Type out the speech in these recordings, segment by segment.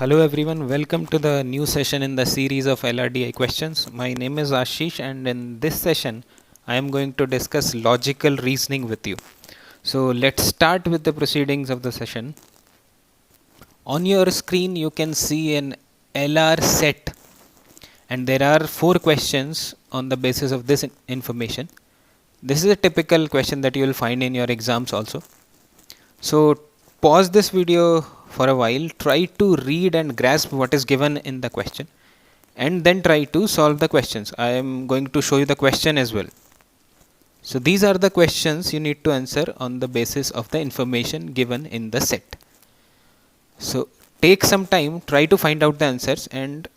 Hello everyone, welcome to the new session in the series of LRDI questions. My name is Ashish and in this session I am going to discuss logical reasoning with you. So let's start with the proceedings of the session. On your screen you can see an LR set and there are 4 questions on the basis of this information. This is a typical question that you will find in your exams also. So pause this video for a while, try to read and grasp what is given in the question and then try to solve the questions. I am going to show you the question as well. So these are the questions you need to answer on the basis of the information given in the set. So take some time, try to find out the answers and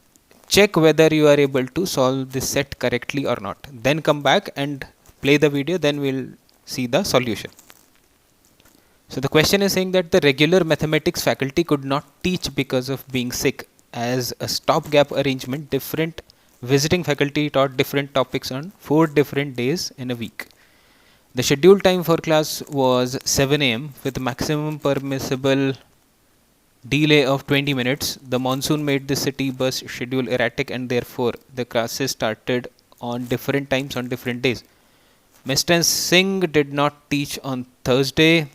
check whether you are able to solve this set correctly or not. Then come back and play the video, then we'll see the solution. So the question is saying that the regular mathematics faculty could not teach because of being sick. As a stopgap arrangement, different visiting faculty taught different topics on 4 different days in a week. The scheduled time for class was 7 am with maximum permissible delay of 20 minutes. The monsoon made the city bus schedule erratic and therefore the classes started on different times on different days. Mr. Singh did not teach on Thursday.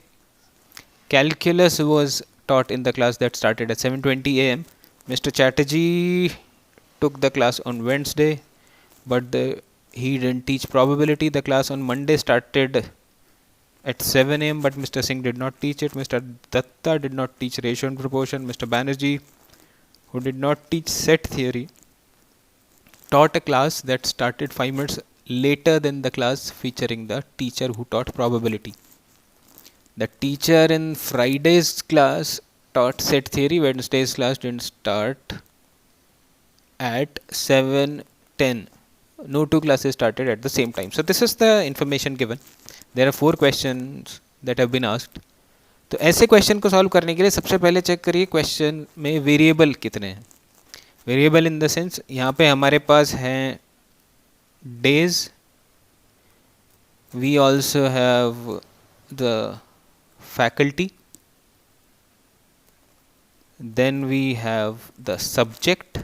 Calculus was taught in the class that started at 7:20 am. Mr. Chatterjee took the class on Wednesday, but he didn't teach probability. The class on Monday started at 7 am, but Mr. Singh did not teach it. Mr. Datta did not teach ratio and proportion. Mr. Banerjee, who did not teach set theory, taught a class that started 5 minutes later than the class featuring the teacher who taught probability. The teacher in Friday's class taught set theory. Wednesday's class didn't start at 7:10. No 2 classes started at the same time. So this is the information given. There are 4 questions that have been asked. तो ऐसे question को solve करने के लिए सबसे पहले check करिए question में वेरिएबल कितने हैं. वेरिएबल इन द सेंस यहाँ पे हमारे पास हैं days. We also have the faculty, then we have the subject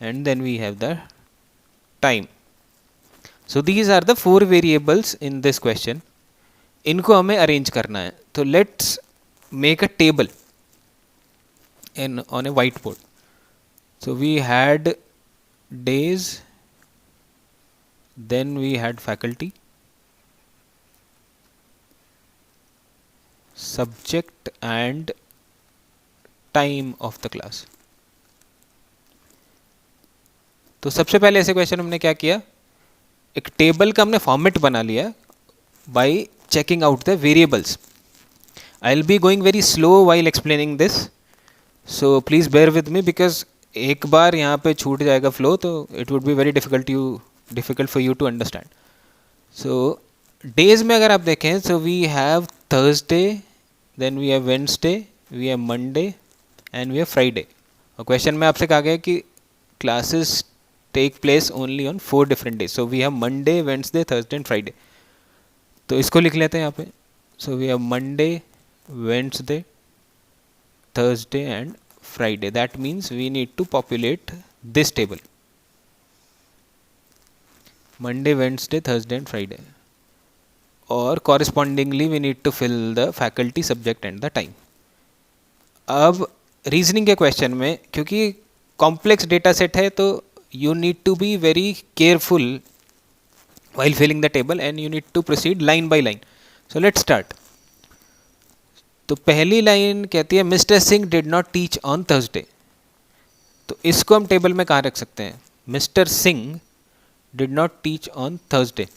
and then we have the time. So these are the 4 variables in this question. इनको हमें arrange करना है. तो let's make a table on a whiteboard. So we had days, then we had faculty, subject and time of the class. तो सबसे पहले ऐसे question हमने क्या किया, एक टेबल का हमने फॉर्मेट बना लिया by checking out the variables. I will be going very slow while explaining this, so please bear with me because एक बार यहाँ पे छूट जाएगा फ्लो तो it would be very difficult for you to understand. So days में अगर आप देखें so we have Thursday, then we have Wednesday, we have Monday and we have Friday. और क्वेश्चन में आपसे कहा गया कि classes take place only on 4 different days. So we have Monday, Wednesday, Thursday and Friday. तो इसको लिख लेते हैं यहाँ पे. So we have Monday, Wednesday, Thursday and Friday. That means we need to populate this table. Monday, Wednesday, Thursday and Friday. और correspondingly we need to fill the faculty, subject and the time. अब reasoning के question में क्योंकि complex data set है तो you need to be very careful while filling the table and you need to proceed line by line. So let's start. तो पहली line कहती है mister Singh did not teach on Thursday. तो इसको हम table में कहाँ रख सकते हैं, mister Singh did not teach on Thursday.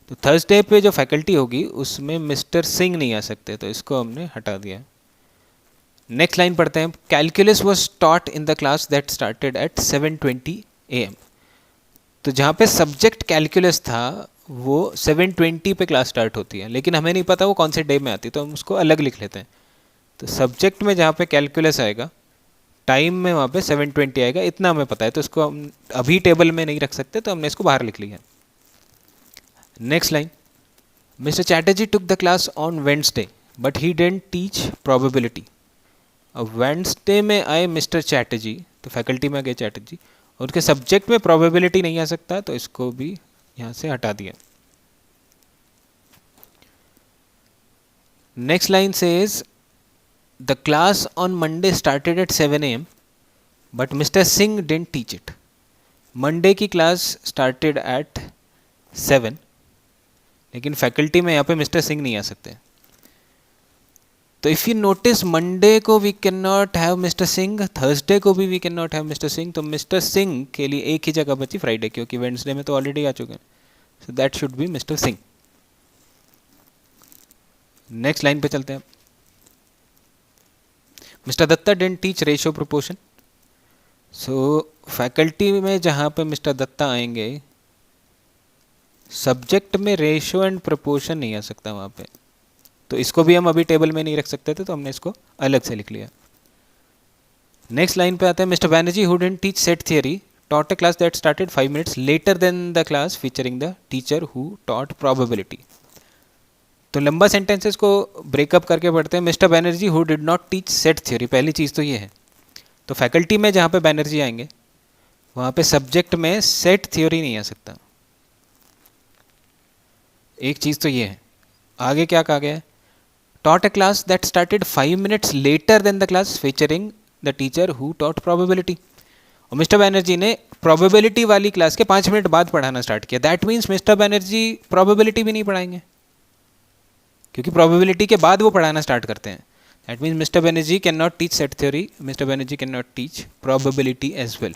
तो थर्सडे पे जो फैकल्टी होगी उसमें मिस्टर सिंह नहीं आ सकते, तो इसको हमने हटा दिया. नेक्स्ट लाइन पढ़ते हैं. Calculus was taught in the class that started at 7:20 AM. तो जहाँ पे सब्जेक्ट कैलकुलस था वो 7:20 पे क्लास स्टार्ट होती है, लेकिन हमें नहीं पता वो कौन से डे में आती, तो हम उसको अलग लिख लेते हैं. तो सब्जेक्ट में जहाँ पे कैलकुलस आएगा, टाइम में वहाँ पे 7:20 आएगा, इतना हमें पता है. तो इसको हम अभी टेबल में नहीं रख सकते, तो हमने इसको बाहर लिख लिया. Next line. Mister Chatterjee took the class on Wednesday but he didn't teach probability. अब वेडनेसडे में आए मिस्टर चैटर्जी, तो फैकल्टी में गए चैटर्जी, और उनके सब्जेक्ट में प्रोबेबिलिटी नहीं आ सकता, तो इसको भी यहाँ से हटा दिया. Next line says the class on Monday started at 7 AM but mister Singh didn't teach it. Monday की क्लास स्टार्टेड एट 7, लेकिन फैकल्टी में यहाँ पे मिस्टर सिंह नहीं आ सकते. तो इफ़ यू नोटिस मंडे को we can not have Mister Singh, Thursday को भी we can not have Mister Singh. तो मिस्टर सिंह के लिए एक ही जगह बची फ्राइडे, क्योंकि वेडनेसडे में तो ऑलरेडी आ चुके हैं. So that should be Mister Singh. Next line पे चलते हैं. Mister Datta didn't teach ratio proportion. So faculty में जहाँ पे मिस्टर दत्ता आएंगे, सब्जेक्ट में रेशियो एंड प्रोपोर्शन नहीं आ सकता वहाँ पे, तो इसको भी हम अभी टेबल में नहीं रख सकते थे, तो हमने इसको अलग से लिख लिया. नेक्स्ट लाइन पे आता है mister Banerjee who didn't teach set theory taught a class that started 5 minutes later than the class featuring the teacher who taught probability. तो लंबा सेंटेंसेस को ब्रेकअप करके पढ़ते हैं. Mister Banerjee who did not teach set theory, पहली चीज़ तो ये है. तो फैकल्टी में जहाँ पे बैनर्जी आएंगे वहाँ पे सब्जेक्ट में सेट थ्योरी नहीं आ सकता. एक चीज़ तो ये है. आगे क्या कहा गया है? taught a class that started 5 minutes later than the class featuring the teacher who taught probability. और मिस्टर बैनर्जी ने प्रोबेबिलिटी वाली क्लास के 5 मिनट बाद पढ़ाना स्टार्ट किया. That means Mister Banerjee probability भी नहीं पढ़ाएंगे, क्योंकि प्रोबेबिलिटी के बाद वो पढ़ाना स्टार्ट करते हैं. That means Mister Banerjee can not teach set theory, Mister Banerjee can not teach probability as well.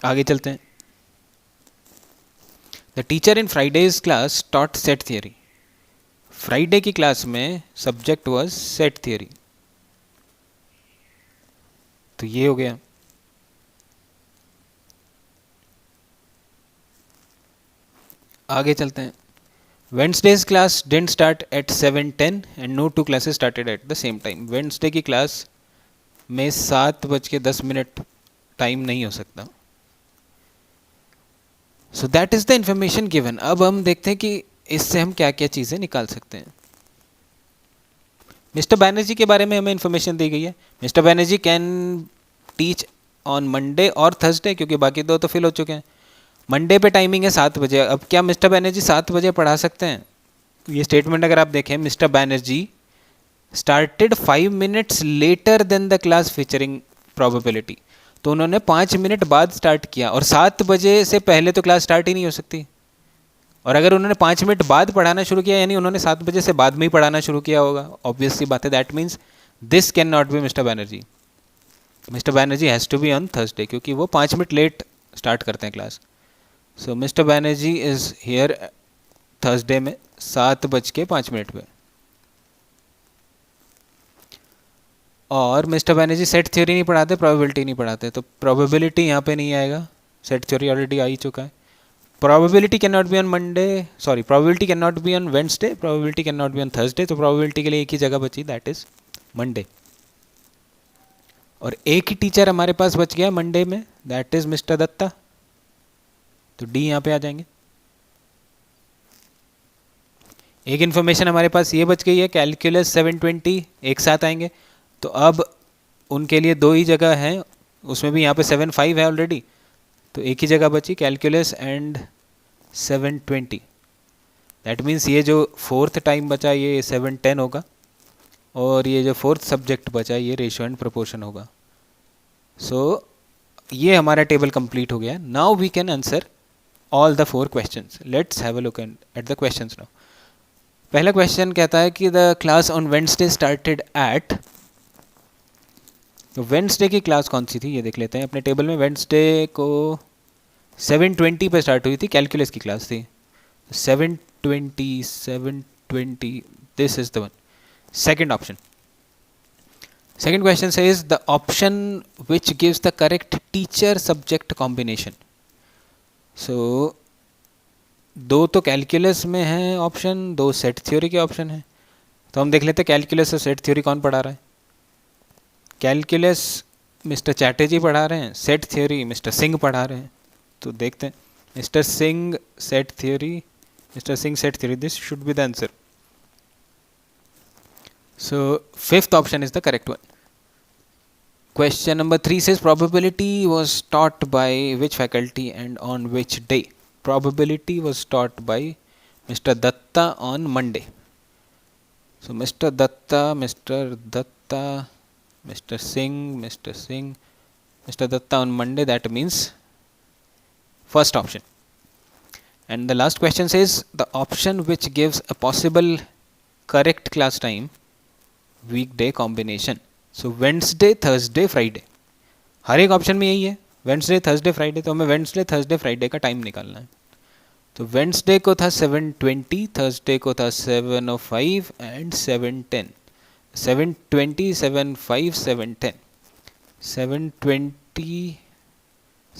आगे चलते हैं. The teacher in Friday's class taught set theory. Friday की क्लास में सब्जेक्ट वाज सेट थियरी. तो ये हो गया. आगे चलते हैं. Wednesday's class didn't start at 7:10 and no two classes started at the same time. Wednesday की क्लास में 7:10 टाइम नहीं हो सकता. So that is the information given. अब हम देखते हैं कि इससे हम क्या क्या चीज़ें निकाल सकते हैं. मिस्टर बैनर्जी के बारे में हमें इंफॉर्मेशन दी गई है. Mister Banerjee can teach on Monday और थर्सडे, क्योंकि बाकी दो तो फिल हो चुके हैं. मंडे पे टाइमिंग है 7 बजे. अब क्या मिस्टर बैनर्जी 7 बजे पढ़ा सकते हैं? ये स्टेटमेंट अगर आप देखें, Mister Banerjee started 5 minutes later than the class featuring probability. तो उन्होंने 5 मिनट बाद स्टार्ट किया, और 7 बजे से पहले तो क्लास स्टार्ट ही नहीं हो सकती. और अगर उन्होंने 5 मिनट बाद पढ़ाना शुरू किया, यानी उन्होंने 7 बजे से बाद में ही पढ़ाना शुरू किया होगा. ऑब्वियस सी बात है. That means this can not be Mister Banerjee. Mister Banerjee has to be on Thursday, क्योंकि वो 5 मिनट लेट स्टार्ट करते हैं class. So Mister Banerjee is here Thursday में 7:05 पे. और मिस्टर बैनर्जी सेट थ्योरी नहीं पढ़ाते, प्रोबेबिलिटी नहीं पढ़ाते. तो प्रोबेबिलिटी यहाँ पे नहीं आएगा, सेट थ्योरी ऑलरेडी आ ही चुका है. Probability can not be on Monday, sorry probability can not be on Wednesday, probability can not B on Thursday. तो प्रोबेबिलिटी के लिए एक ही जगह बची, दैट इज मंडे. और एक ही टीचर हमारे पास बच गया मंडे में, दैट इज मिस्टर दत्ता. तो डी यहाँ पे आ जाएंगे. एक इन्फॉर्मेशन हमारे पास ये बच गई है, कैलकुलस 720 एक साथ आएंगे. तो अब उनके लिए दो ही जगह है, उसमें भी यहाँ पे 7:5 है ऑलरेडी. तो एक ही जगह बची, कैलकुलस एंड 720. दैट मीन्स ये जो फोर्थ टाइम बचा ये 7:10 होगा, और ये जो फोर्थ सब्जेक्ट बचा ये रेशियो एंड प्रोपोर्शन होगा. सो ये हमारा टेबल कंप्लीट हो गया. Now we can answer all the 4 questions. Let's have a look at the questions now. पहला क्वेश्चन कहता है कि the class on Wednesday started at. तो वेडनेसडे की क्लास कौन सी थी ये देख लेते हैं. अपने टेबल में वेडनेसडे को 7:20 पे स्टार्ट हुई थी, कैलकुलस की क्लास थी. 7:20 this is the one. Second option. Second question says the option which gives the correct teacher subject combination. So दो तो कैलकुलस में है ऑप्शन, दो सेट थ्योरी के ऑप्शन है. तो हम देख लेते हैं कैलकुलस और सेट थ्योरी कौन पढ़ा रहा है. कैलकुलस मिस्टर चैटर्जी पढ़ा रहे हैं, सेट थ्योरी मिस्टर सिंह पढ़ा रहे हैं. तो देखते हैं. Mister Singh set theory, mister Singh set theory, this should be the answer. So fifth option is the correct one. Question number 3 says probability was taught by which faculty and on which day? Probability was taught by Mr. Datta on Monday. So Mr. Datta, Mr. Singh, Mr. Datta on Monday, that means first option. And the last question says the option which gives a possible correct class time weekday combination. So Wednesday, Thursday, Friday. हर एक option में यही है, Wednesday Thursday Friday. तो हमें Wednesday Thursday Friday का time निकालना है. तो वेंसडे को था 7:20, थर्सडे को था 7:05 एंड 7:10. 7:20, 7:05, 7:10. 7:20,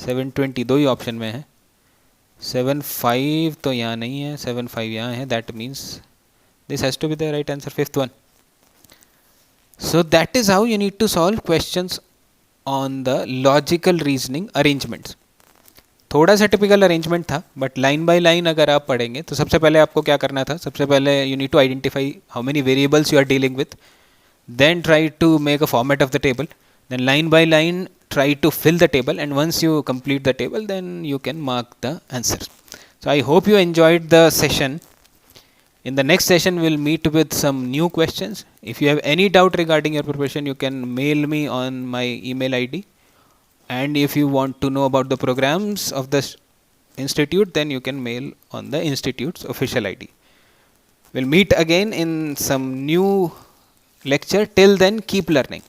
7:20 दो ही ऑप्शन में है. 7:05 तो यहाँ नहीं है, 7:05 यहाँ है. That means this has to be the right answer, fifth one. So that is how you need to solve questions on the logical reasoning arrangements. थोड़ा सा टिपिकल अरेंजमेंट था, बट लाइन बाय लाइन अगर आप पढ़ेंगे तो सबसे पहले आपको क्या करना था. सबसे पहले you need to identify how many variables you are dealing with, then try to make a format of the table, then line by line try to fill the table, and once you complete the table then you can mark the answers. So I hope you enjoyed the session. In the next session we'll meet with some new questions. If you have any doubt regarding your preparation, you can mail me on my email ID, and if you want to know about the programs of the institute, then you can mail on the institute's official ID. We'll meet again in some new lecture. Till then, keep learning.